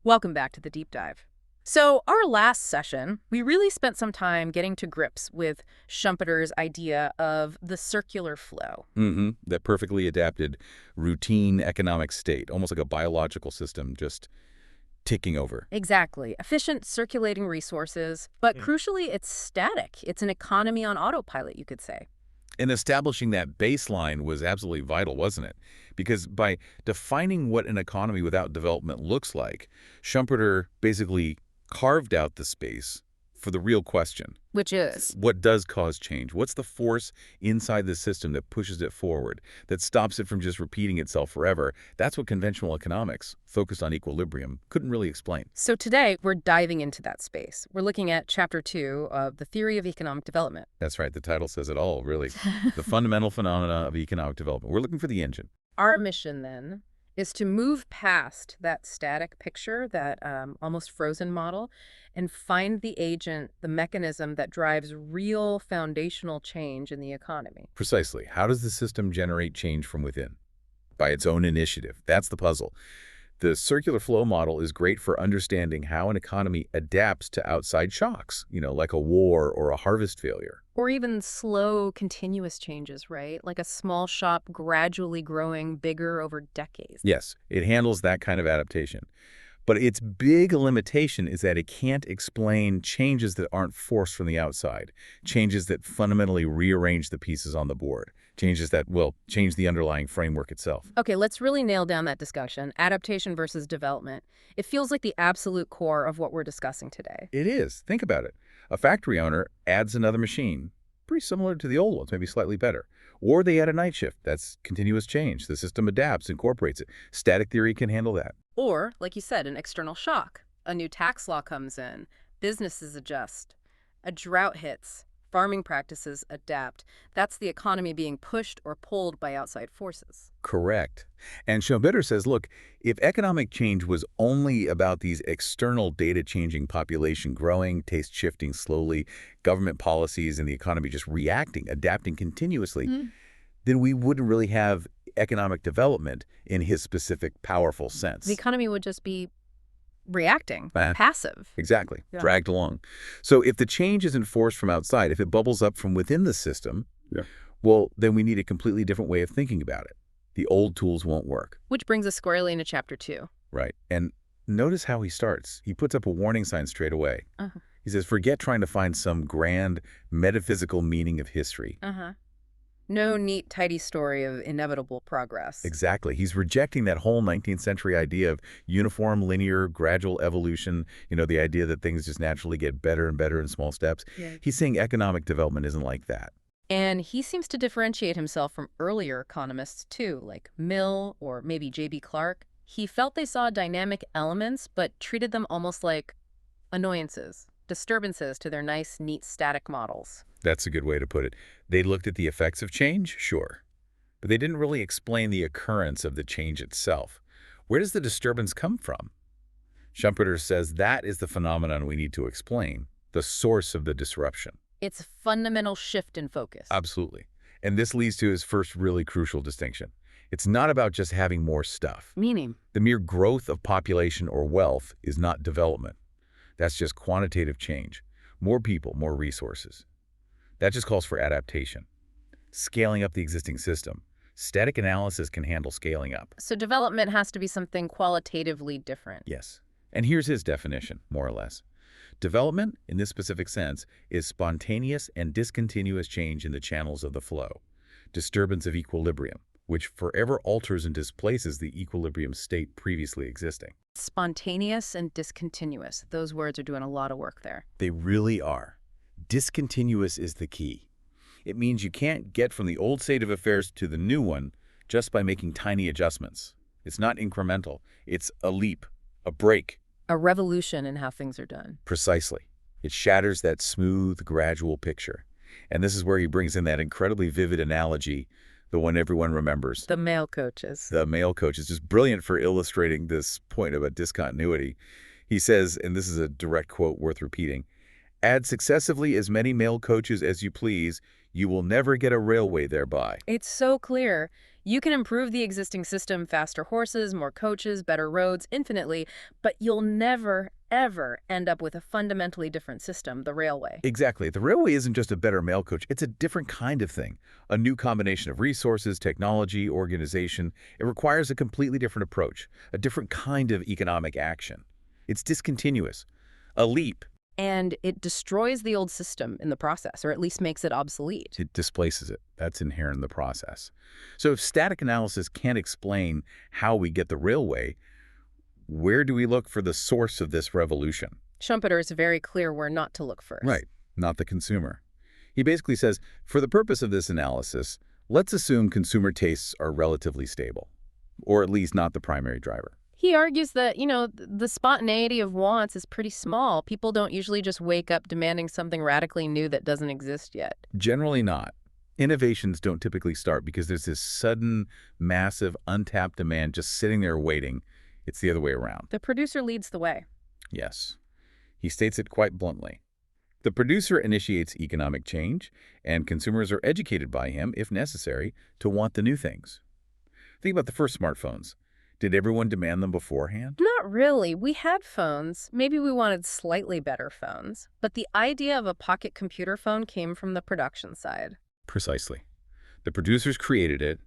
Welcome back to the deep dive. So, our last session, we really spent some time getting to grips with Schumpeter's idea of the circular flow. That perfectly adapted routine economic state, almost like a biological system just ticking over. Exactly. Efficient circulating resources, but crucially, it's static. It's an economy on autopilot, you could say. And establishing that baseline was absolutely vital, wasn't it? Because by defining what an economy without development looks like, Schumpeter basically carved out the space for the real question. Which is? What does cause change? What's the force inside the system that pushes it forward, that stops it from just repeating itself forever? That's what conventional economics, focused on equilibrium, couldn't really explain. So today, we're diving into that space. We're looking at Chapter 2 of The Theory of Economic Development. That's right. The title says it all, really. The fundamental phenomena of economic development. We're looking for the engine. Our mission, then, is to move past that static picture, that almost frozen model, and find the agent, the mechanism that drives real foundational change in the economy. Precisely. How does the system generate change from within? By its own initiative. That's the puzzle. The circular flow model is great for understanding how an economy adapts to outside shocks, like a war or a harvest failure. Or even slow, continuous changes, right? Like a small shop gradually growing bigger over decades. Yes, it handles that kind of adaptation. But its big limitation is that it can't explain changes that aren't forced from the outside, changes that fundamentally rearrange the pieces on the board, changes that will change the underlying framework itself. Okay, let's really nail down that discussion, adaptation versus development. It feels like the absolute core of what we're discussing today. It is. Think about it. A factory owner adds another machine, pretty similar to the old ones, maybe slightly better. Or they add a night shift. That's continuous change. The system adapts, incorporates it. Static theory can handle that. Or, like you said, an external shock. A new tax law comes in, businesses adjust, a drought hits, farming practices adapt. That's the economy being pushed or pulled by outside forces. Correct. And Schumpeter says, look, if economic change was only about these external data-changing, population growing, taste shifting slowly, government policies and the economy just reacting, adapting continuously, then we wouldn't really have economic development in his specific powerful sense. The economy would just be reacting, passive. Exactly, Yeah. dragged along. So if the change isn't forced from outside, if it bubbles up from within the system, well, then we need a completely different way of thinking about it. The old tools won't work. Which brings us squarely into Chapter 2. Right. And notice how he starts. He puts up a warning sign straight away. He says, forget trying to find some grand metaphysical meaning of history. No neat, tidy story of inevitable progress. Exactly. He's rejecting that whole 19th century idea of uniform, linear, gradual evolution, the idea that things just naturally get better and better in small steps. He's saying economic development isn't like that. And he seems to differentiate himself from earlier economists, too, like Mill or maybe J.B. Clark. He felt they saw dynamic elements, but treated them almost like annoyances, disturbances to their nice, neat, static models. That's a good way to put it. They looked at the effects of change, sure, but they didn't really explain the occurrence of the change itself. Where does the disturbance come from? Schumpeter says that is the phenomenon we need to explain, the source of the disruption. It's a fundamental shift in focus. Absolutely. And this leads to his first really crucial distinction. It's not about just having more stuff. Meaning? The mere growth of population or wealth is not development. That's just quantitative change. More people, more resources. That just calls for adaptation. Scaling up the existing system. Static analysis can handle scaling up. So development has to be something qualitatively different. Yes. And here's his definition, more or less. Development, in this specific sense, is spontaneous and discontinuous change in the channels of the flow. Disturbance of equilibrium, which forever alters and displaces the equilibrium state previously existing. Spontaneous and discontinuous. Those words are doing a lot of work there. They really are. Discontinuous is the key. It means you can't get from the old state of affairs to the new one just by making tiny adjustments. It's not incremental. It's a leap, a break. A revolution in how things are done. Precisely. It shatters that smooth, gradual picture. And this is where he brings in that incredibly vivid analogy, the one everyone remembers. The male coaches. The male coach is just brilliant for illustrating this point about discontinuity. He says, and this is a direct quote worth repeating, add successively as many male coaches as you please, You will never get a railway thereby. It's so clear. You can improve the existing system, faster horses, more coaches, better roads, infinitely, but you'll never, ever end up with a fundamentally different system, the railway. Exactly. The railway isn't just a better mail coach, it's a different kind of thing. A new combination of resources, technology, organization. It requires a completely different approach, a different kind of economic action. It's discontinuous, a leap. And it destroys the old system in the process, or at least makes it obsolete. It displaces it. That's inherent in the process. So if static analysis can't explain how we get the railway, where do we look for the source of this revolution? Schumpeter is very clear where not to look first. Right, not the consumer. He basically says, for the purpose of this analysis, let's assume consumer tastes are relatively stable, or at least not the primary driver. He argues that, the spontaneity of wants is pretty small. People don't usually just wake up demanding something radically new that doesn't exist yet. Generally not. Innovations don't typically start because there's this sudden, massive, untapped demand just sitting there waiting. It's the other way around. The producer leads the way. Yes. He states it quite bluntly. The producer initiates economic change, and consumers are educated by him, if necessary, to want the new things. Think about the first smartphones. Did everyone demand them beforehand? Not really. We had phones. Maybe we wanted slightly better phones. But the idea of a pocket computer phone came from the production side. Precisely. The producers created it,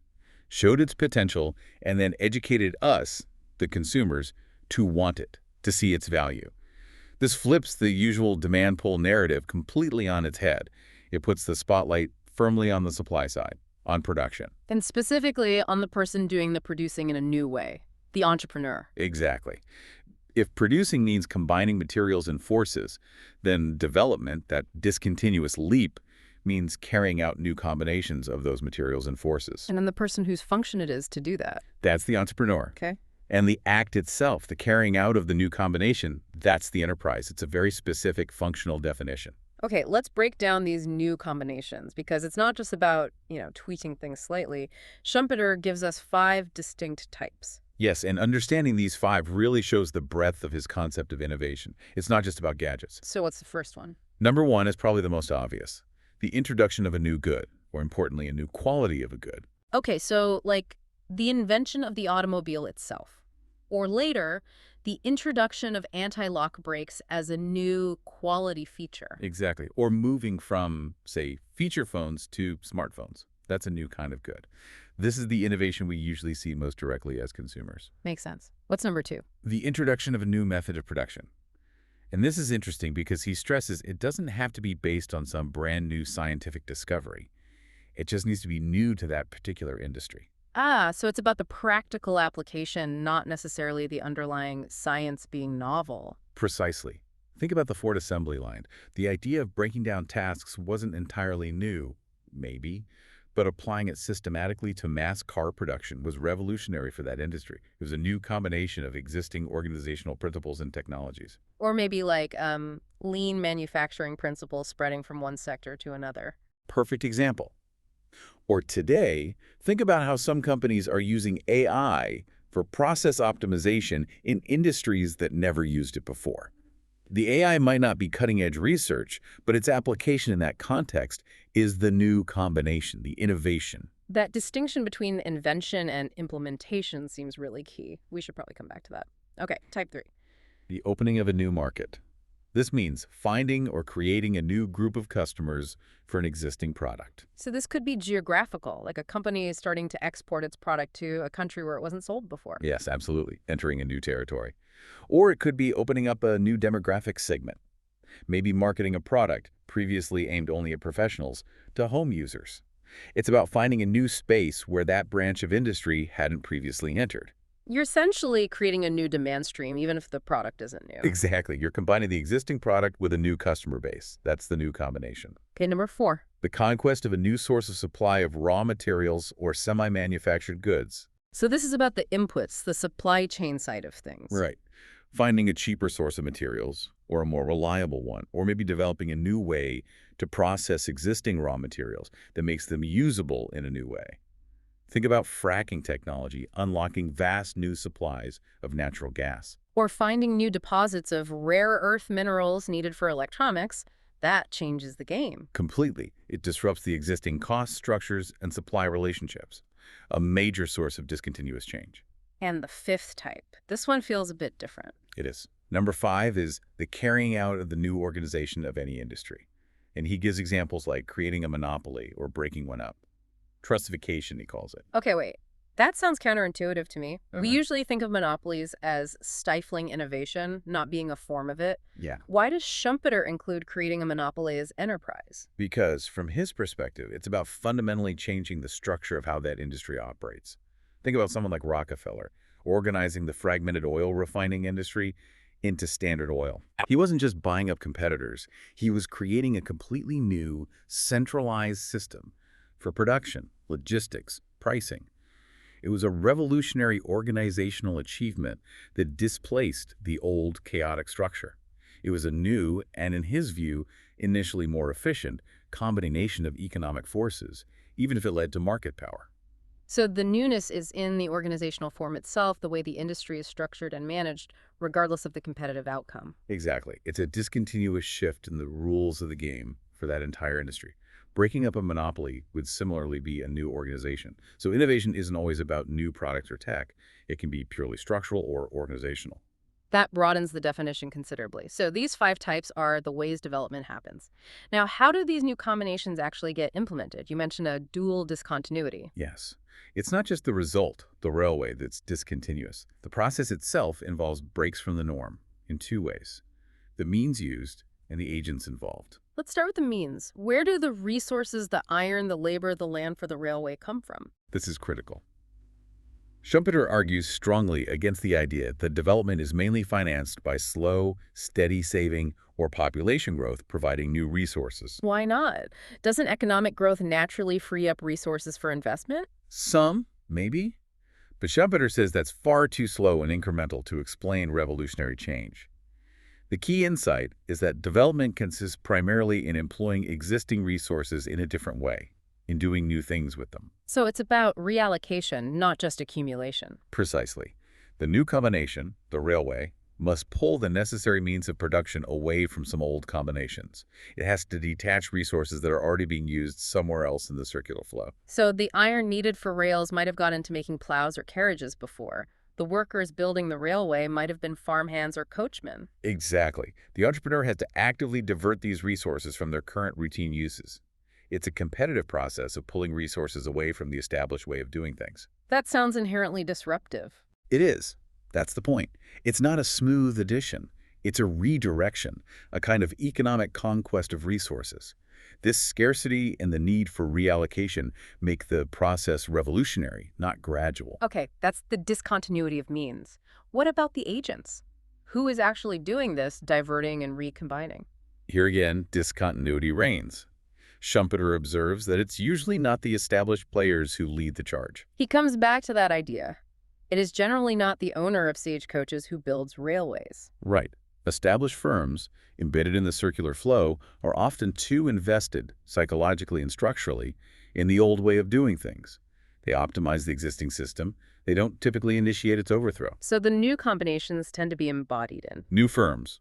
showed its potential, and then educated us, the consumers, to want it, to see its value. This flips the usual demand pull narrative completely on its head. It puts the spotlight firmly on the supply side, on production. And specifically on the person doing the producing in a new way, the entrepreneur. Exactly. If producing means combining materials and forces, then development, that discontinuous leap, means carrying out new combinations of those materials and forces. And then the person whose function it is to do that. That's the entrepreneur. Okay. And the act itself, the carrying out of the new combination, that's the enterprise. It's a very specific functional definition. Okay, let's break down these new combinations, because it's not just about, tweaking things slightly. Schumpeter gives us 5 distinct types. Yes, and understanding these 5 really shows the breadth of his concept of innovation. It's not just about gadgets. So what's the first one? Number 1 is probably the most obvious. The introduction of a new good, or importantly, a new quality of a good. Okay, so like the invention of the automobile itself. Or later, the introduction of anti-lock brakes as a new quality feature. Exactly. Or moving from, say, feature phones to smartphones. That's a new kind of good. This is the innovation we usually see most directly as consumers. Makes sense. What's number 2? The introduction of a new method of production. And this is interesting because he stresses it doesn't have to be based on some brand new scientific discovery. It just needs to be new to that particular industry. So it's about the practical application, not necessarily the underlying science being novel. Precisely. Think about the Ford assembly line. The idea of breaking down tasks wasn't entirely new, maybe, but applying it systematically to mass car production was revolutionary for that industry. It was a new combination of existing organizational principles and technologies. Or maybe like lean manufacturing principles spreading from one sector to another. Perfect example. Or today, think about how some companies are using AI for process optimization in industries that never used it before. The AI might not be cutting-edge research, but its application in that context is the new combination, the innovation. That distinction between invention and implementation seems really key. We should probably come back to that. Okay, type 3. The opening of a new market. This means finding or creating a new group of customers for an existing product. So this could be geographical, like a company is starting to export its product to a country where it wasn't sold before. Yes, absolutely, entering a new territory. Or it could be opening up a new demographic segment, maybe marketing a product previously aimed only at professionals to home users. It's about finding a new space where that branch of industry hadn't previously entered. You're essentially creating a new demand stream, even if the product isn't new. Exactly. You're combining the existing product with a new customer base. That's the new combination. Okay, number 4. The conquest of a new source of supply of raw materials or semi-manufactured goods. So this is about the inputs, the supply chain side of things. Right. Finding a cheaper source of materials, or a more reliable one, or maybe developing a new way to process existing raw materials that makes them usable in a new way. Think about fracking technology unlocking vast new supplies of natural gas. Or finding new deposits of rare earth minerals needed for electronics That changes the game. Completely. It disrupts the existing cost structures and supply relationships, a major source of discontinuous change. And the fifth type. This one feels a bit different. It is. Number 5 is the carrying out of the new organization of any industry. And he gives examples like creating a monopoly or breaking one up. Trustification, he calls it. Okay, wait. That sounds counterintuitive to me. We Okay. usually think of monopolies as stifling innovation, not being a form of it. Yeah. Why does Schumpeter include creating a monopoly as enterprise? Because from his perspective, it's about fundamentally changing the structure of how that industry operates. Think about someone like Rockefeller, organizing the fragmented oil refining industry into Standard Oil. He wasn't just buying up competitors. He was creating a completely new, centralized system for production, logistics, pricing. It was a revolutionary organizational achievement that displaced the old, chaotic structure. It was a new, and in his view, initially more efficient, combination of economic forces, even if it led to market power. So the newness is in the organizational form itself, the way the industry is structured and managed, regardless of the competitive outcome. Exactly. It's a discontinuous shift in the rules of the game for that entire industry. Breaking up a monopoly would similarly be a new organization. So innovation isn't always about new products or tech. It can be purely structural or organizational. That broadens the definition considerably. So these 5 types are the ways development happens. Now, how do these new combinations actually get implemented? You mentioned a dual discontinuity. Yes. It's not just the result, the railway, that's discontinuous. The process itself involves breaks from the norm in 2 ways: the means used and the agents involved. Let's start with the means. Where do the resources, the iron, the labor, the land for the railway come from? This is critical. Schumpeter argues strongly against the idea that development is mainly financed by slow, steady saving or population growth providing new resources. Why not? Doesn't economic growth naturally free up resources for investment? Some, maybe, but Schumpeter says that's far too slow and incremental to explain revolutionary change. The key insight is that development consists primarily in employing existing resources in a different way, in doing new things with them. So it's about reallocation, not just accumulation. Precisely. The new combination, the railway, must pull the necessary means of production away from some old combinations. It has to detach resources that are already being used somewhere else in the circular flow. So the iron needed for rails might have gone into making plows or carriages before. The workers building the railway might have been farmhands or coachmen. Exactly. The entrepreneur has to actively divert these resources from their current routine uses. It's a competitive process of pulling resources away from the established way of doing things. That sounds inherently disruptive. It is. That's the point. It's not a smooth addition. It's a redirection, a kind of economic conquest of resources. This scarcity and the need for reallocation make the process revolutionary, not gradual. Okay, that's the discontinuity of means. What about the agents? Who is actually doing this diverting and recombining? Here again, discontinuity reigns. Schumpeter observes that it's usually not the established players who lead the charge. He comes back to that idea. It is generally not the owner of stagecoaches who builds railways. Right. Established firms, embedded in the circular flow, are often too invested, psychologically and structurally, in the old way of doing things. They optimize the existing system. They don't typically initiate its overthrow. So the new combinations tend to be embodied in. New firms,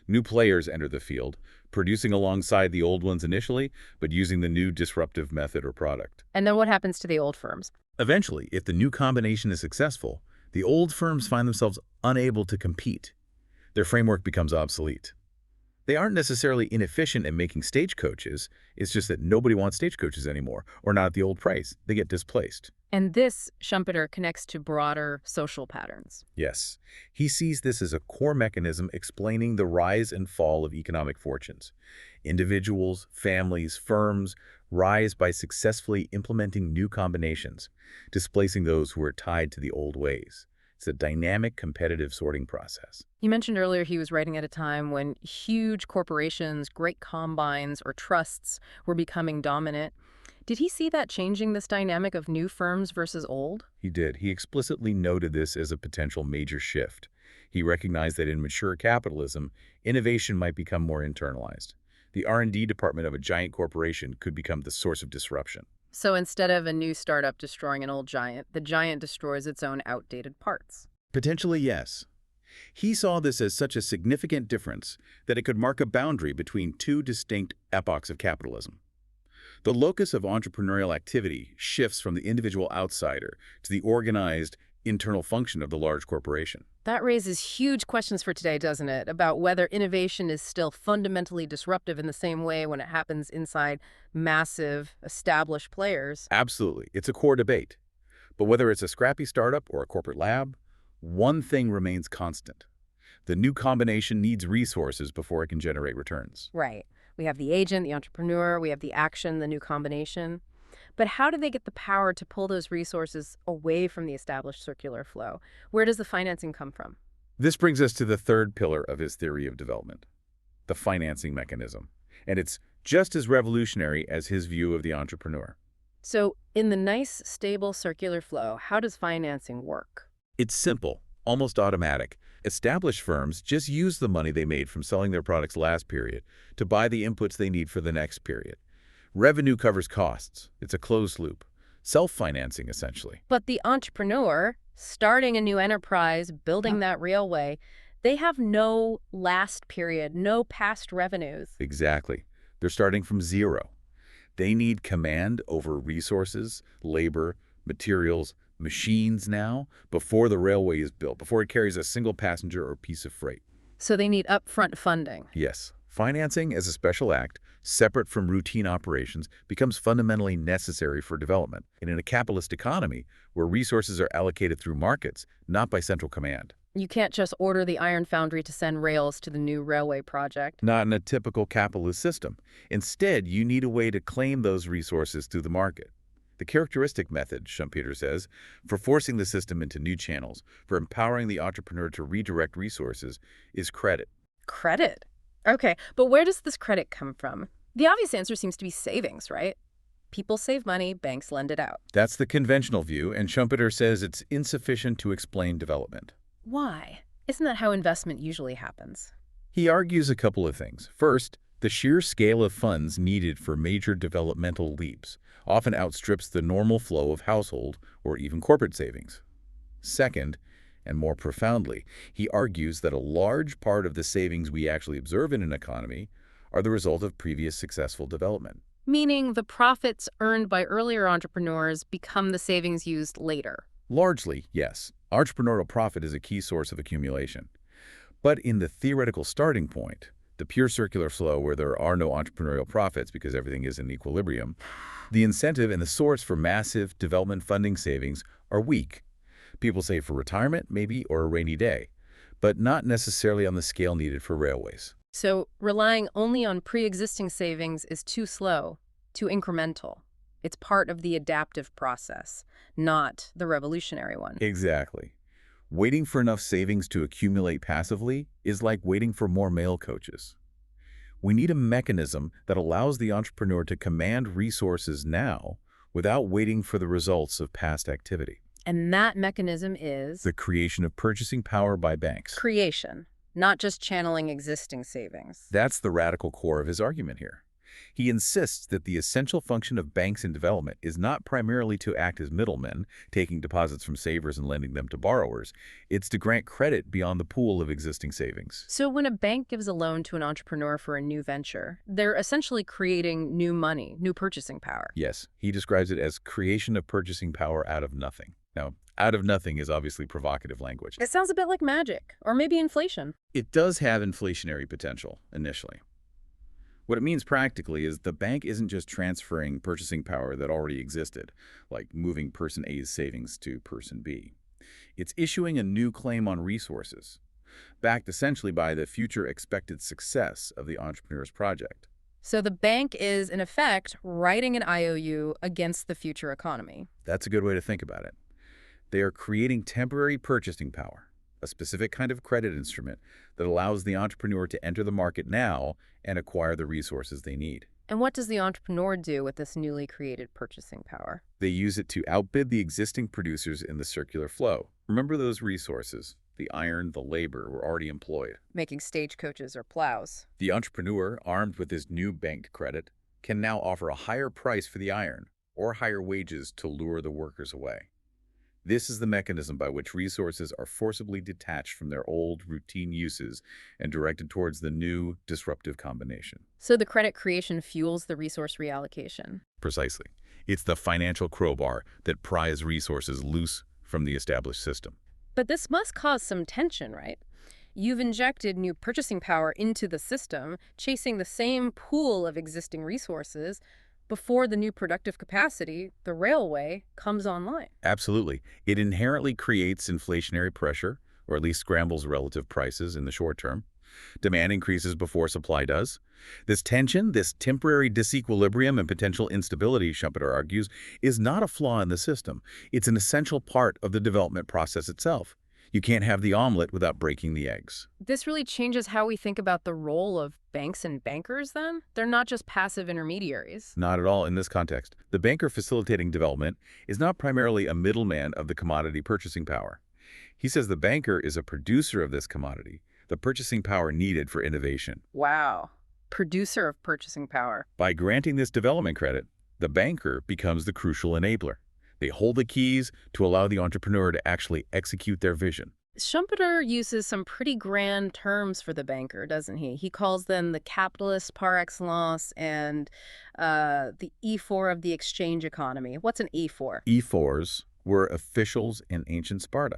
new players enter the field, producing alongside the old ones initially, but using the new disruptive method or product. And then what happens to the old firms? Eventually, if the new combination is successful, the old firms find themselves unable to compete. Their framework becomes obsolete. They aren't necessarily inefficient at making stagecoaches. It's just that nobody wants stagecoaches anymore, or not at the old price. They get displaced. And this, Schumpeter, connects to broader social patterns. Yes, he sees this as a core mechanism explaining the rise and fall of economic fortunes. Individuals, families, firms rise by successfully implementing new combinations, displacing those who are tied to the old ways. It's a dynamic, competitive sorting process. You mentioned earlier he was writing at a time when huge corporations, great combines, or trusts were becoming dominant. Did he see that changing this dynamic of new firms versus old? He did. He explicitly noted this as a potential major shift. He recognized that in mature capitalism, innovation might become more internalized. The R&D department of a giant corporation could become the source of disruption. So instead of a new startup destroying an old giant, the giant destroys its own outdated parts. Potentially, yes. He saw this as such a significant difference that it could mark a boundary between two distinct epochs of capitalism. The locus of entrepreneurial activity shifts from the individual outsider to the organized, internal function of the large corporation. That raises huge questions for today, doesn't it? About whether innovation is still fundamentally disruptive in the same way when it happens inside massive, established players. Absolutely. It's a core debate. But whether it's a scrappy startup or a corporate lab, one thing remains constant. The new combination needs resources before it can generate returns. Right. We have the agent, the entrepreneur, we have the action, the new combination. But how do they get the power to pull those resources away from the established circular flow? Where does the financing come from? This brings us to the third pillar of his theory of development, the financing mechanism. And it's just as revolutionary as his view of the entrepreneur. So, in the nice, stable circular flow, how does financing work? It's simple, almost automatic. Established firms just use the money they made from selling their products last period to buy the inputs they need for the next period. Revenue covers costs. It's a closed loop. Self-financing, essentially. But the entrepreneur, starting a new enterprise, building that railway, they have no last period, no past revenues. Exactly. They're starting from zero. They need command over resources, labor, materials, machines now, before the railway is built, before it carries a single passenger or piece of freight. So they need upfront funding. Yes, financing as a special act, separate from routine operations, becomes fundamentally necessary for development. And in a capitalist economy, where resources are allocated through markets, not by central command. You can't just order the iron foundry to send rails to the new railway project. Not in a typical capitalist system. Instead, you need a way to claim those resources through the market. The characteristic method, Schumpeter says, for forcing the system into new channels, for empowering the entrepreneur to redirect resources, is credit. Credit? Okay, but where does this credit come from? The obvious answer seems to be savings, right? People save money, banks lend it out. That's the conventional view, and Schumpeter says it's insufficient to explain development. Why? Isn't that how investment usually happens? He argues a couple of things. First, the sheer scale of funds needed for major developmental leaps often outstrips the normal flow of household or even corporate savings. Second, and more profoundly, he argues that a large part of the savings we actually observe in an economy are the result of previous successful development. Meaning the profits earned by earlier entrepreneurs become the savings used later. Largely, yes. Entrepreneurial profit is a key source of accumulation. But in the theoretical starting point, the pure circular flow where there are no entrepreneurial profits because everything is in equilibrium, the incentive and the source for massive development funding savings are weak. People save for retirement, maybe, or a rainy day, but not necessarily on the scale needed for railways. So relying only on pre-existing savings is too slow, too incremental. It's part of the adaptive process, not the revolutionary one. Exactly. Waiting for enough savings to accumulate passively is like waiting for more male coaches. We need a mechanism that allows the entrepreneur to command resources now without waiting for the results of past activity. And that mechanism is The creation of purchasing power by banks. creation, not just channeling existing savings. That's the radical core of his argument here. He insists that the essential function of banks in development is not primarily to act as middlemen, taking deposits from savers and lending them to borrowers. It's to grant credit beyond the pool of existing savings. So when a bank gives a loan to an entrepreneur for a new venture, they're essentially creating new money, new purchasing power. Yes, he describes it as creation of purchasing power out of nothing. Now, out of nothing is obviously provocative language. It sounds a bit like magic, or maybe inflation. It does have inflationary potential, initially. What it means practically is the bank isn't just transferring purchasing power that already existed, like moving person A's savings to person B. It's issuing a new claim on resources, backed essentially by the future expected success of the entrepreneur's project. So the bank is, in effect, writing an IOU against the future economy. That's a good way to think about it. They are creating temporary purchasing power, a specific kind of credit instrument that allows the entrepreneur to enter the market now and acquire the resources they need. And what does the entrepreneur do with this newly created purchasing power? They use it to outbid the existing producers in the circular flow. Remember those resources, the iron, the labor, were already employed. Making stagecoaches or plows. The entrepreneur, armed with his new banked credit, can now offer a higher price for the iron or higher wages to lure the workers away. This is the mechanism by which resources are forcibly detached from their old, routine uses and directed towards the new, disruptive combination. So the credit creation fuels the resource reallocation. Precisely. It's the financial crowbar that pries resources loose from the established system. But this must cause some tension, right? You've injected new purchasing power into the system, chasing the same pool of existing resources before the new productive capacity, the railway, comes online. Absolutely. It inherently creates inflationary pressure, or at least scrambles relative prices in the short term. Demand increases before supply does. This tension, this temporary disequilibrium and potential instability, Schumpeter argues, is not a flaw in the system. It's an essential part of the development process itself. You can't have the omelet without breaking the eggs. This really changes how we think about the role of banks and bankers then? They're not just passive intermediaries. Not at all in this context. The banker facilitating development is not primarily a middleman of the commodity purchasing power. He says the banker is a producer of this commodity, the purchasing power needed for innovation. Wow. Producer of purchasing power. By granting this development credit, the banker becomes the crucial enabler. They hold the keys to allow the entrepreneur to actually execute their vision. Schumpeter uses some pretty grand terms for the banker, doesn't he? He calls them the capitalist par excellence and the E4 of the exchange economy. What's an E4? E4s were officials in ancient Sparta.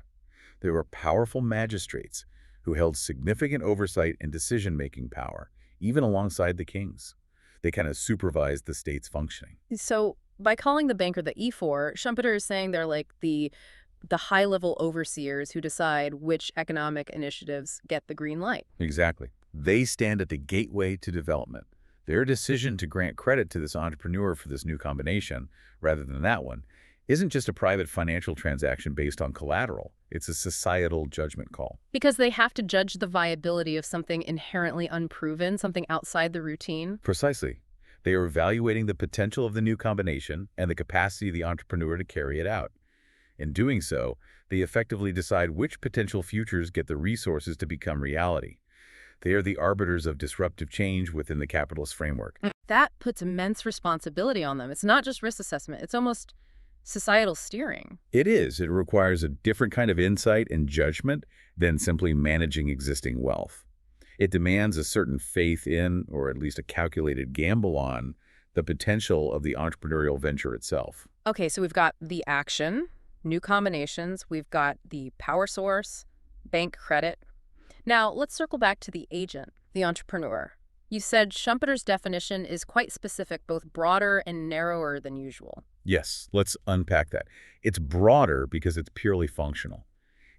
They were powerful magistrates who held significant oversight and decision-making power, even alongside the kings. They kind of supervised the state's functioning. So by calling the banker the E4, Schumpeter is saying they're like the high-level overseers who decide which economic initiatives get the green light. Exactly. They stand at the gateway to development. Their decision to grant credit to this entrepreneur for this new combination, rather than that one, isn't just a private financial transaction based on collateral. It's a societal judgment call. Because they have to judge the viability of something inherently unproven, something outside the routine. Precisely. They are evaluating the potential of the new combination and the capacity of the entrepreneur to carry it out. In doing so, they effectively decide which potential futures get the resources to become reality. They are the arbiters of disruptive change within the capitalist framework. That puts immense responsibility on them. It's not just risk assessment. It's almost societal steering. It is. It requires a different kind of insight and judgment than simply managing existing wealth. It demands a certain faith in, or at least a calculated gamble on, the potential of the entrepreneurial venture itself. Okay, so we've got the action, new combinations, we've got the power source, bank credit. Now, let's circle back to the agent, the entrepreneur. You said Schumpeter's definition is quite specific, both broader and narrower than usual. Yes, let's unpack that. It's broader because it's purely functional.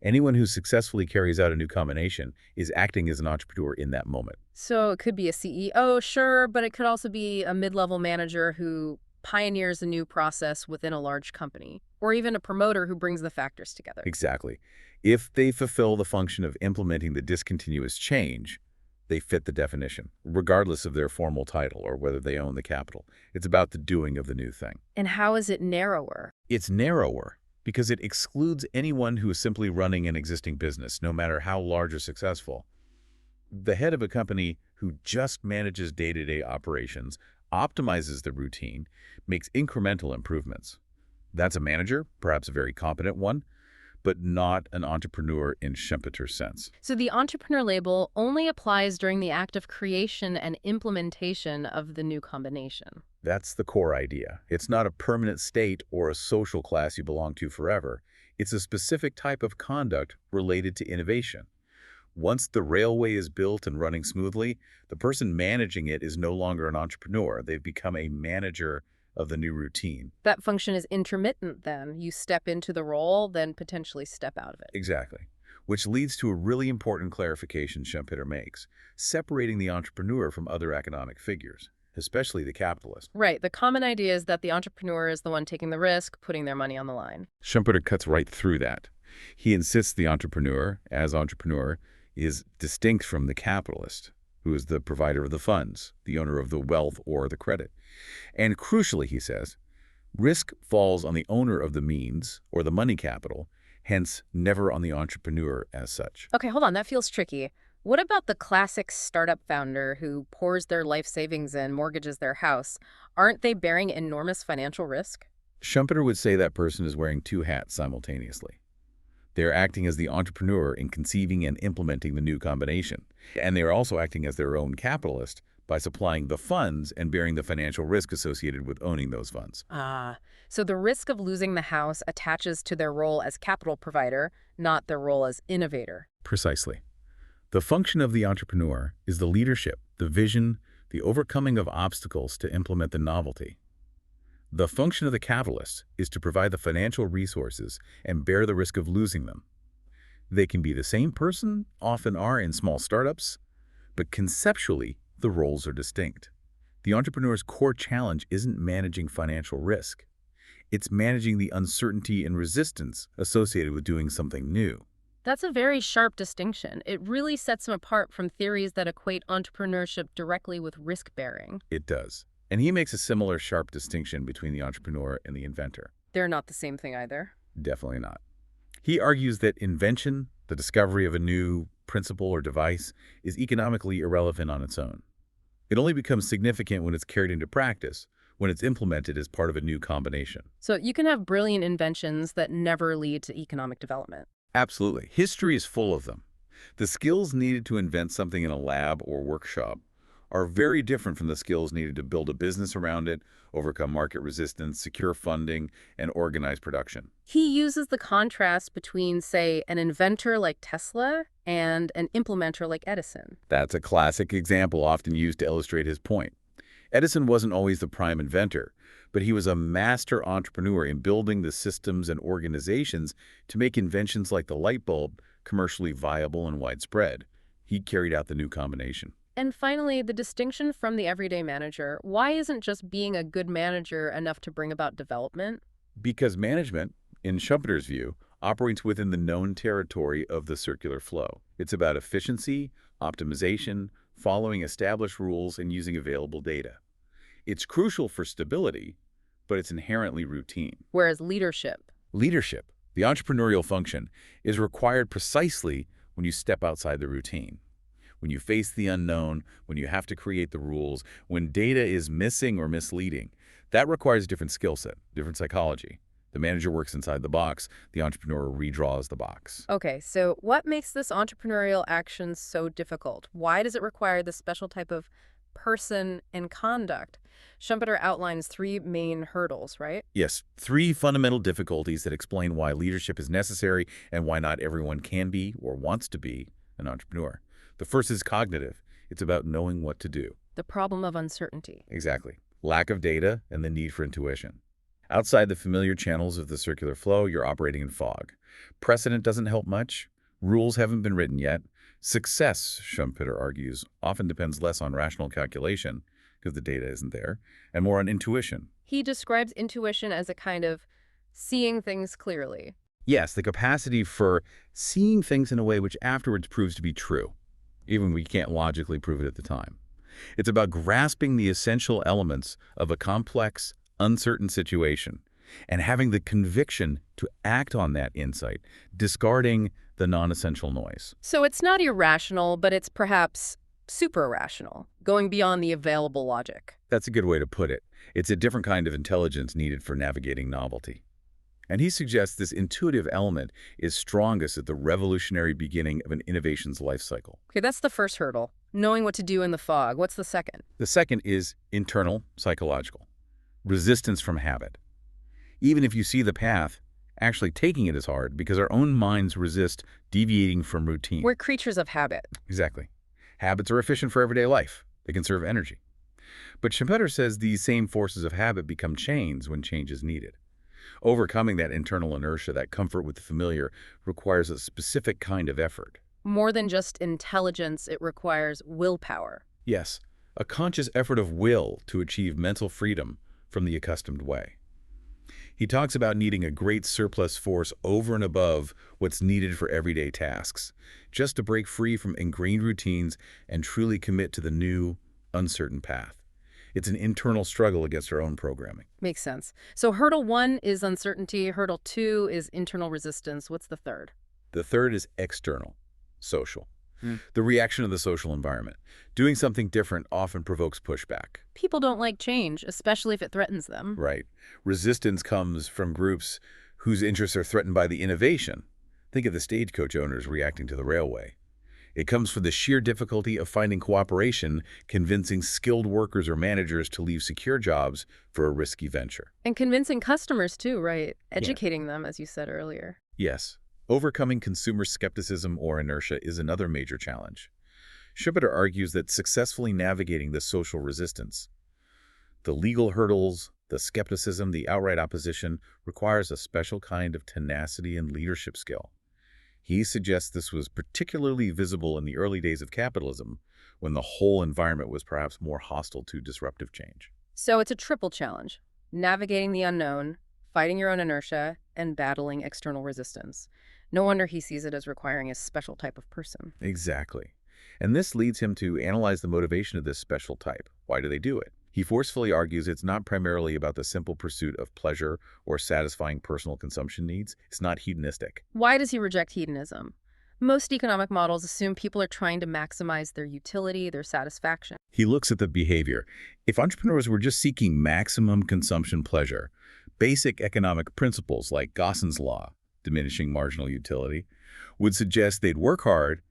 Anyone who successfully carries out a new combination is acting as an entrepreneur in that moment. So it could be a CEO, sure, but it could also be a mid-level manager who pioneers a new process within a large company, or even a promoter who brings the factors together. Exactly. If they fulfill the function of implementing the discontinuous change, they fit the definition, regardless of their formal title or whether they own the capital. It's about the doing of the new thing. And how is it narrower? It's narrower because it excludes anyone who is simply running an existing business, no matter how large or successful. The head of a company who just manages day-to-day operations, optimizes the routine, makes incremental improvements. That's a manager, perhaps a very competent one, but not an entrepreneur in Schumpeter's sense. So the entrepreneur label only applies during the act of creation and implementation of the new combination. That's the core idea. It's not a permanent state or a social class you belong to forever. It's a specific type of conduct related to innovation. Once the railway is built and running smoothly, the person managing it is no longer an entrepreneur. They've become a manager of the new routine. That function is intermittent then. You step into the role, then potentially step out of it. Exactly. Which leads to a really important clarification Schumpeter makes, separating the entrepreneur from other economic figures, especially the capitalist. Right. The common idea is that the entrepreneur is the one taking the risk, putting their money on the line. Schumpeter cuts right through that. He insists the entrepreneur, as entrepreneur, is distinct from the capitalist, who is the provider of the funds, the owner of the wealth or the credit. And crucially, he says, risk falls on the owner of the means or the money capital, hence never on the entrepreneur as such. Okay, hold on. That feels tricky. What about the classic startup founder who pours their life savings in, mortgages their house? Aren't they bearing enormous financial risk? Schumpeter would say that person is wearing two hats simultaneously. They are acting as the entrepreneur in conceiving and implementing the new combination. And they are also acting as their own capitalist by supplying the funds and bearing the financial risk associated with owning those funds. Ah, so the risk of losing the house attaches to their role as capital provider, not their role as innovator. Precisely. The function of the entrepreneur is the leadership, the vision, the overcoming of obstacles to implement the novelty. The function of the capitalist is to provide the financial resources and bear the risk of losing them. They can be the same person, often are in small startups, but conceptually, the roles are distinct. The entrepreneur's core challenge isn't managing financial risk. It's managing the uncertainty and resistance associated with doing something new. That's a very sharp distinction. It really sets him apart from theories that equate entrepreneurship directly with risk-bearing. It does. And he makes a similar sharp distinction between the entrepreneur and the inventor. They're not the same thing either. Definitely not. He argues that invention, the discovery of a new principle or device, is economically irrelevant on its own. It only becomes significant when it's carried into practice, when it's implemented as part of a new combination. So you can have brilliant inventions that never lead to economic development. Absolutely. History is full of them. The skills needed to invent something in a lab or workshop are very different from the skills needed to build a business around it, overcome market resistance, secure funding, and organize production. He uses the contrast between, say, an inventor like Tesla and an implementer like Edison. That's a classic example often used to illustrate his point. Edison wasn't always the prime inventor, but he was a master entrepreneur in building the systems and organizations to make inventions like the light bulb commercially viable and widespread. He carried out the new combination. And finally, the distinction from the everyday manager. Why isn't just being a good manager enough to bring about development? Because management, in Schumpeter's view, operates within the known territory of the circular flow. It's about efficiency, optimization, following established rules, and using available data. It's crucial for stability, but it's inherently routine. Whereas leadership. Leadership, the entrepreneurial function, is required precisely when you step outside the routine. When you face the unknown, when you have to create the rules, when data is missing or misleading. That requires a different skill set, different psychology. The manager works inside the box, the entrepreneur redraws the box. Okay, so what makes this entrepreneurial action so difficult? Why does it require this special type of person and conduct? Schumpeter outlines three main hurdles, right? Yes, three fundamental difficulties that explain why leadership is necessary and why not everyone can be or wants to be an entrepreneur. The first is cognitive. It's about knowing what to do. The problem of uncertainty. Exactly. Lack of data and the need for intuition. Outside the familiar channels of the circular flow, you're operating in fog. Precedent doesn't help much. Rules haven't been written yet. Success, Schumpeter argues, often depends less on rational calculation, because the data isn't there, and more on intuition. He describes intuition as a kind of seeing things clearly. Yes, the capacity for seeing things in a way which afterwards proves to be true, even when we can't logically prove it at the time. It's about grasping the essential elements of a complex, uncertain situation and having the conviction to act on that insight, discarding the non-essential noise. So it's not irrational, but it's perhaps super rational, going beyond the available logic. That's a good way to put it. It's a different kind of intelligence needed for navigating novelty. And he suggests this intuitive element is strongest at the revolutionary beginning of an innovation's life cycle. Okay, that's the first hurdle, knowing what to do in the fog. What's the second? The second is internal, psychological. Resistance from habit. Even if you see the path, actually taking it is hard because our own minds resist deviating from routine. We're creatures of habit. Exactly. Habits are efficient for everyday life. They conserve energy. But Schumpeter says these same forces of habit become chains when change is needed. Overcoming that internal inertia, that comfort with the familiar, requires a specific kind of effort. More than just intelligence, it requires willpower. Yes, a conscious effort of will to achieve mental freedom from the accustomed way. He talks about needing a great surplus force over and above what's needed for everyday tasks, just to break free from ingrained routines and truly commit to the new, uncertain path. It's an internal struggle against our own programming. Makes sense. So hurdle one is uncertainty. Hurdle two is internal resistance. What's the third? The third is external, social. Hmm. The reaction of the social environment. Doing something different often provokes pushback. People don't like change, especially if it threatens them. Right. Resistance comes from groups whose interests are threatened by the innovation. Think of the stagecoach owners reacting to the railway. It comes from the sheer difficulty of finding cooperation, convincing skilled workers or managers to leave secure jobs for a risky venture. And convincing customers too, right? Yeah. Educating them, as you said earlier. Yes. Overcoming consumer skepticism or inertia is another major challenge. Schumpeter argues that successfully navigating this social resistance, the legal hurdles, the skepticism, the outright opposition, requires a special kind of tenacity and leadership skill. He suggests this was particularly visible in the early days of capitalism, when the whole environment was perhaps more hostile to disruptive change. So it's a triple challenge: navigating the unknown, fighting your own inertia, and battling external resistance. No wonder he sees it as requiring a special type of person. Exactly. And this leads him to analyze the motivation of this special type. Why do they do it? He forcefully argues it's not primarily about the simple pursuit of pleasure or satisfying personal consumption needs. It's not hedonistic. Why does he reject hedonism? Most economic models assume people are trying to maximize their utility, their satisfaction. He looks at the behavior. If entrepreneurs were just seeking maximum consumption pleasure, basic economic principles like Gausson's law, diminishing marginal utility, would suggest they'd work hard,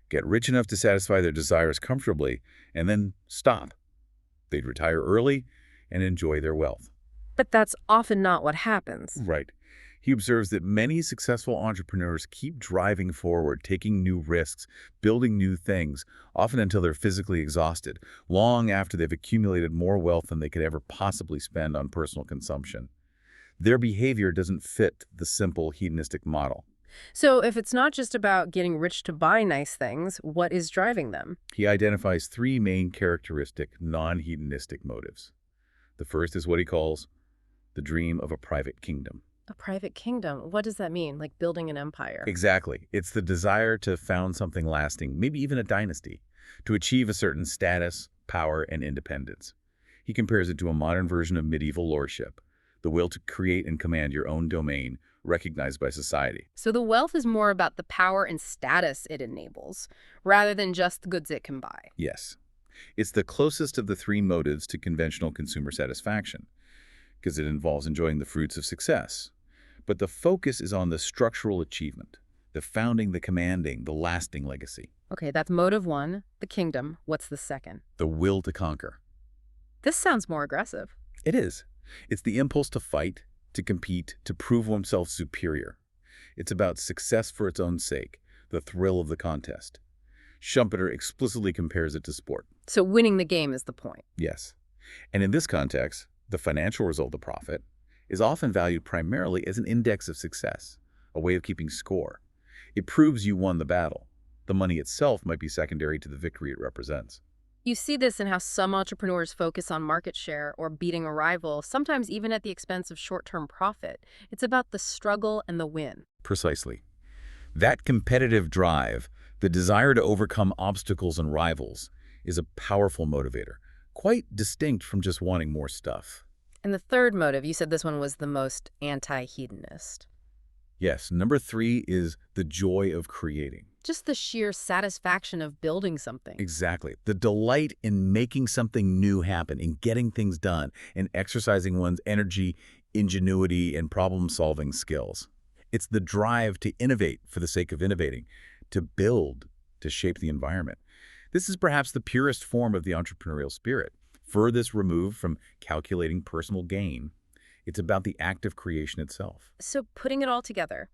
get rich enough to satisfy their desires comfortably, and then stop. They'd retire early and enjoy their wealth. But that's often not what happens. Right. He observes that many successful entrepreneurs keep driving forward, taking new risks, building new things, often until they're physically exhausted, long after they've accumulated more wealth than they could ever possibly spend on personal consumption. Their behavior doesn't fit the simple hedonistic model. So if it's not just about getting rich to buy nice things, what is driving them? He identifies three main characteristic non-hedonistic motives. The first is what he calls the dream of a private kingdom. A private kingdom. What does that mean? Like building an empire? Exactly. It's the desire to found something lasting, maybe even a dynasty, to achieve a certain status, power, and independence. He compares it to a modern version of medieval lordship, the will to create and command your own domain, recognized by society. So the wealth is more about the power and status it enables, rather than just the goods it can buy. Yes. It's the closest of the three motives to conventional consumer satisfaction, because it involves enjoying the fruits of success. But the focus is on the structural achievement, the founding, the commanding, the lasting legacy. Okay, that's motive one, the kingdom. What's the second? The will to conquer. This sounds more aggressive. It is. It's the impulse to fight, to compete, to prove oneself superior. It's about success for its own sake, the thrill of the contest. Schumpeter explicitly compares it to sport. So winning the game is the point. Yes. And in this context, the financial result of profit is often valued primarily as an index of success, a way of keeping score. It proves you won the battle. The money itself might be secondary to the victory it represents. You see this in how some entrepreneurs focus on market share or beating a rival, sometimes even at the expense of short-term profit. It's about the struggle and the win. Precisely. That competitive drive, the desire to overcome obstacles and rivals, is a powerful motivator, quite distinct from just wanting more stuff. And the third motive, you said this one was the most anti-hedonist. Yes, number three is the joy of creating. Just the sheer satisfaction of building something. Exactly. The delight in making something new happen, in getting things done, in exercising one's energy, ingenuity, and problem-solving skills. It's the drive to innovate for the sake of innovating, to build, to shape the environment. This is perhaps the purest form of the entrepreneurial spirit, furthest removed from calculating personal gain. It's about the act of creation itself. So putting it all together,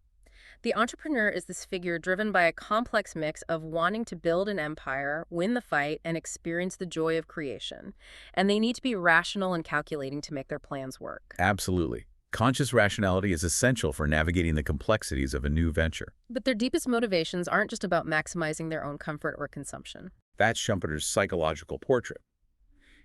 the entrepreneur is this figure driven by a complex mix of wanting to build an empire, win the fight, and experience the joy of creation. And they need to be rational and calculating to make their plans work. Absolutely. Conscious rationality is essential for navigating the complexities of a new venture. But their deepest motivations aren't just about maximizing their own comfort or consumption. That's Schumpeter's psychological portrait.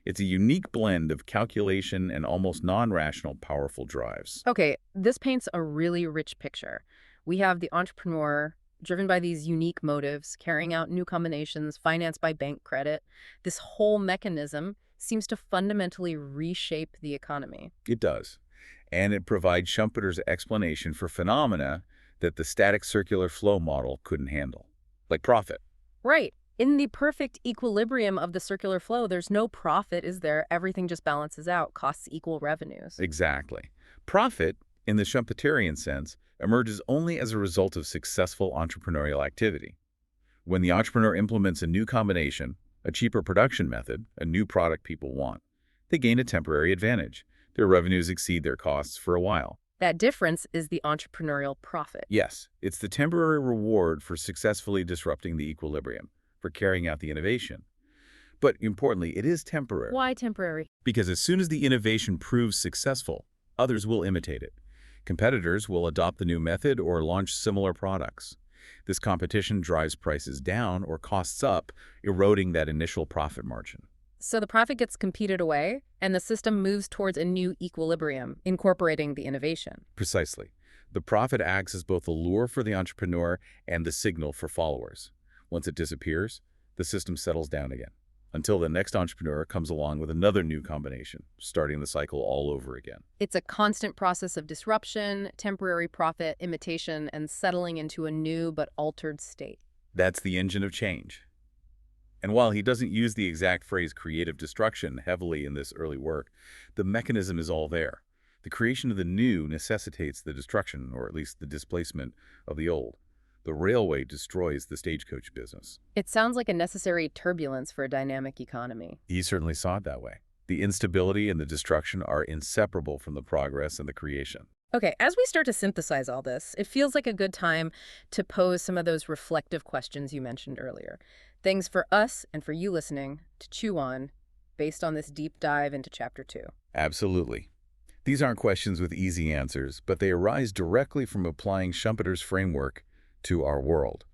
It's a unique blend of calculation and almost non-rational powerful drives. Okay, this paints a really rich picture. We have the entrepreneur driven by these unique motives, carrying out new combinations, financed by bank credit. This whole mechanism seems to fundamentally reshape the economy. It does. And it provides Schumpeter's explanation for phenomena that the static circular flow model couldn't handle, like profit. Right. In the perfect equilibrium of the circular flow, there's no profit, is there? Everything just balances out, costs equal revenues. Exactly. Profit, in the Schumpeterian sense, emerges only as a result of successful entrepreneurial activity. When the entrepreneur implements a new combination, a cheaper production method, a new product people want, they gain a temporary advantage. Their revenues exceed their costs for a while. That difference is the entrepreneurial profit. Yes, it's the temporary reward for successfully disrupting the equilibrium, for carrying out the innovation. But importantly, it is temporary, Why temporary? because as soon as the innovation proves successful, others will imitate it. Competitors will adopt the new method or launch similar products. This competition drives prices down or costs up, eroding that initial profit margin. So the profit gets competed away, and the system moves towards a new equilibrium, incorporating the innovation. Precisely. The profit acts as both a lure for the entrepreneur and the signal for followers. Once it disappears, the system settles down again, until the next entrepreneur comes along with another new combination, starting the cycle all over again. It's a constant process of disruption, temporary profit, imitation, and settling into a new but altered state. That's the engine of change. And while he doesn't use the exact phrase creative destruction heavily in this early work, the mechanism is all there. The creation of the new necessitates the destruction, or at least the displacement, of the old. The railway destroys the stagecoach business. It sounds like a necessary turbulence for a dynamic economy. He certainly saw it that way. The instability and the destruction are inseparable from the progress and the creation. Okay, as we start to synthesize all this, it feels like a good time to pose some of those reflective questions you mentioned earlier. Things for us and for you listening to chew on based on this deep dive into Chapter 2. Absolutely. These aren't questions with easy answers, but they arise directly from applying Schumpeter's framework to our world.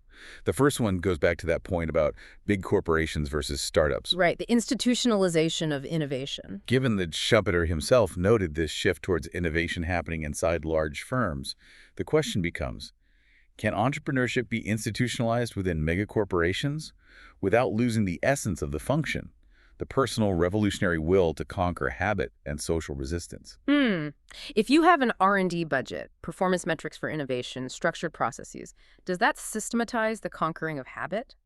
The first one goes back to that point about big corporations versus startups. Right, the institutionalization of innovation. Given that Schumpeter himself noted this shift towards innovation happening inside large firms, the question becomes, can entrepreneurship be institutionalized within megacorporations without losing the essence of the function, the personal revolutionary will to conquer habit and social resistance? If you have an R&D budget, performance metrics for innovation, structured processes, does that systematize the conquering of habit?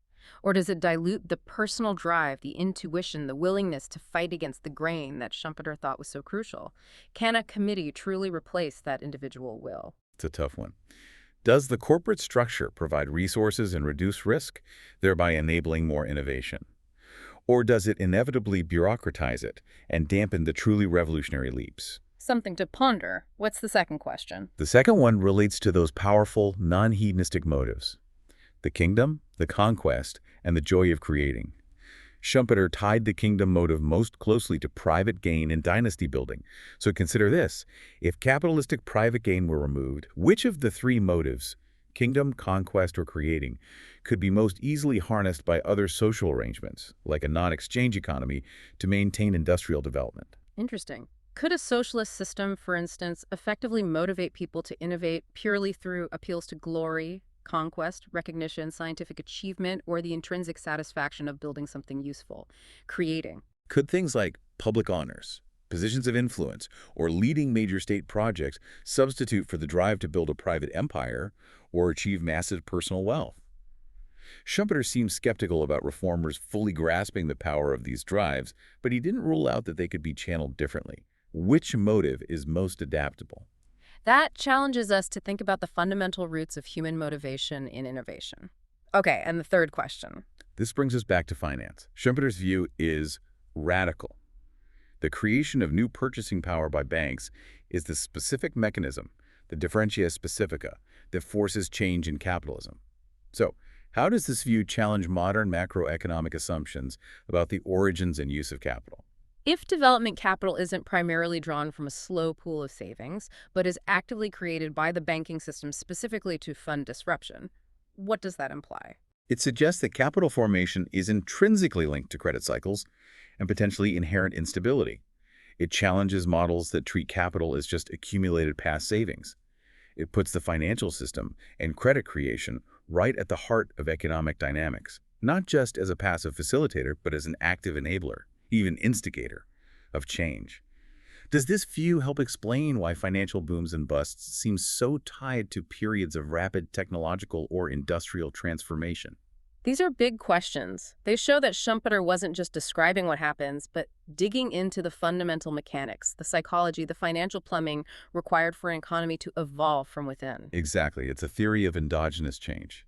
Or does it dilute the personal drive, the intuition, the willingness to fight against the grain that Schumpeter thought was so crucial? Can a committee truly replace that individual will? It's a tough one. Does the corporate structure provide resources and reduce risk, thereby enabling more innovation? Or does it inevitably bureaucratize it and dampen the truly revolutionary leaps? Something to ponder. What's the second question? The second one relates to those powerful, non-hedonistic motives: the kingdom, the conquest, and the joy of creating. Schumpeter tied the kingdom motive most closely to private gain and dynasty building. So consider this. If capitalistic private gain were removed, which of the three motives, kingdom, conquest, or creating, could be most easily harnessed by other social arrangements, like a non-exchange economy, to maintain industrial development? Interesting. Could a socialist system, for instance, effectively motivate people to innovate purely through appeals to glory, conquest, recognition, scientific achievement, or the intrinsic satisfaction of building something useful, creating? Could things like public honors, positions of influence, or leading major state projects substitute for the drive to build a private empire or achieve massive personal wealth? Schumpeter seemed skeptical about reformers fully grasping the power of these drives, but he didn't rule out that they could be channeled differently. Which motive is most adaptable? That challenges us to think about the fundamental roots of human motivation in innovation. Okay, and the third question. This brings us back to finance. Schumpeter's view is radical. The creation of new purchasing power by banks is the specific mechanism, the differentia specifica, that forces change in capitalism. So, how does this view challenge modern macroeconomic assumptions about the origins and use of capital? If development capital isn't primarily drawn from a slow pool of savings, but is actively created by the banking system specifically to fund disruption, what does that imply? It suggests that capital formation is intrinsically linked to credit cycles and potentially inherent instability. It challenges models that treat capital as just accumulated past savings. It puts the financial system and credit creation right at the heart of economic dynamics, not just as a passive facilitator, but as an active enabler, even instigator, of change. Does this view help explain why financial booms and busts seem so tied to periods of rapid technological or industrial transformation? These are big questions. They show that Schumpeter wasn't just describing what happens, but digging into the fundamental mechanics, the psychology, the financial plumbing required for an economy to evolve from within. Exactly. It's a theory of endogenous change.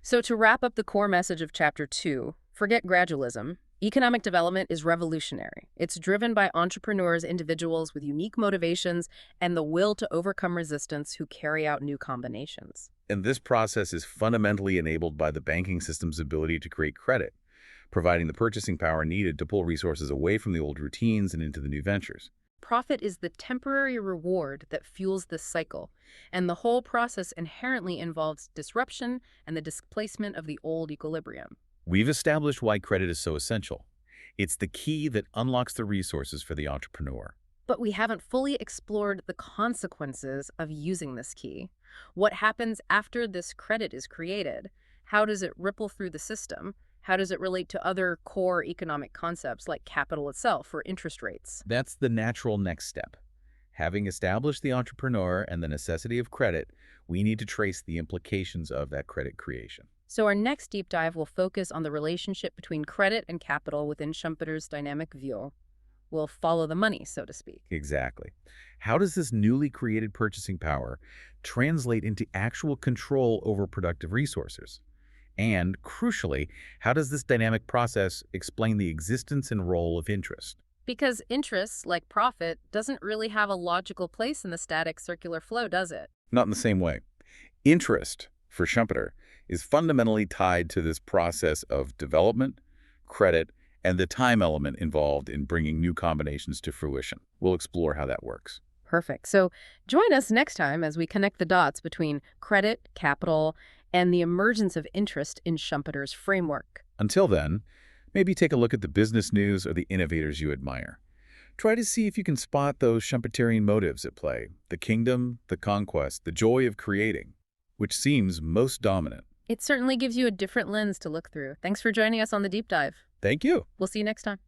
So to wrap up the core message of Chapter 2, forget gradualism. Economic development is revolutionary. It's driven by entrepreneurs, individuals with unique motivations, and the will to overcome resistance who carry out new combinations. And this process is fundamentally enabled by the banking system's ability to create credit, providing the purchasing power needed to pull resources away from the old routines and into the new ventures. Profit is the temporary reward that fuels this cycle, and the whole process inherently involves disruption and the displacement of the old equilibrium. We've established why credit is so essential. It's the key that unlocks the resources for the entrepreneur. But we haven't fully explored the consequences of using this key. What happens after this credit is created? How does it ripple through the system? How does it relate to other core economic concepts like capital itself or interest rates? That's the natural next step. Having established the entrepreneur and the necessity of credit, we need to trace the implications of that credit creation. So our next deep dive will focus on the relationship between credit and capital within Schumpeter's dynamic view. We'll follow the money, so to speak. Exactly. How does this newly created purchasing power translate into actual control over productive resources? And, crucially, how does this dynamic process explain the existence and role of interest? Because interest, like profit, doesn't really have a logical place in the static circular flow, does it? Not in the same way. Interest, for Schumpeter, is fundamentally tied to this process of development, credit, and the time element involved in bringing new combinations to fruition. We'll explore how that works. Perfect. So join us next time as we connect the dots between credit, capital, and the emergence of interest in Schumpeter's framework. Until then, maybe take a look at the business news or the innovators you admire. Try to see if you can spot those Schumpeterian motives at play, the kingdom, the conquest, the joy of creating, which seems most dominant. It certainly gives you a different lens to look through. Thanks for joining us on the deep dive. Thank you. We'll see you next time.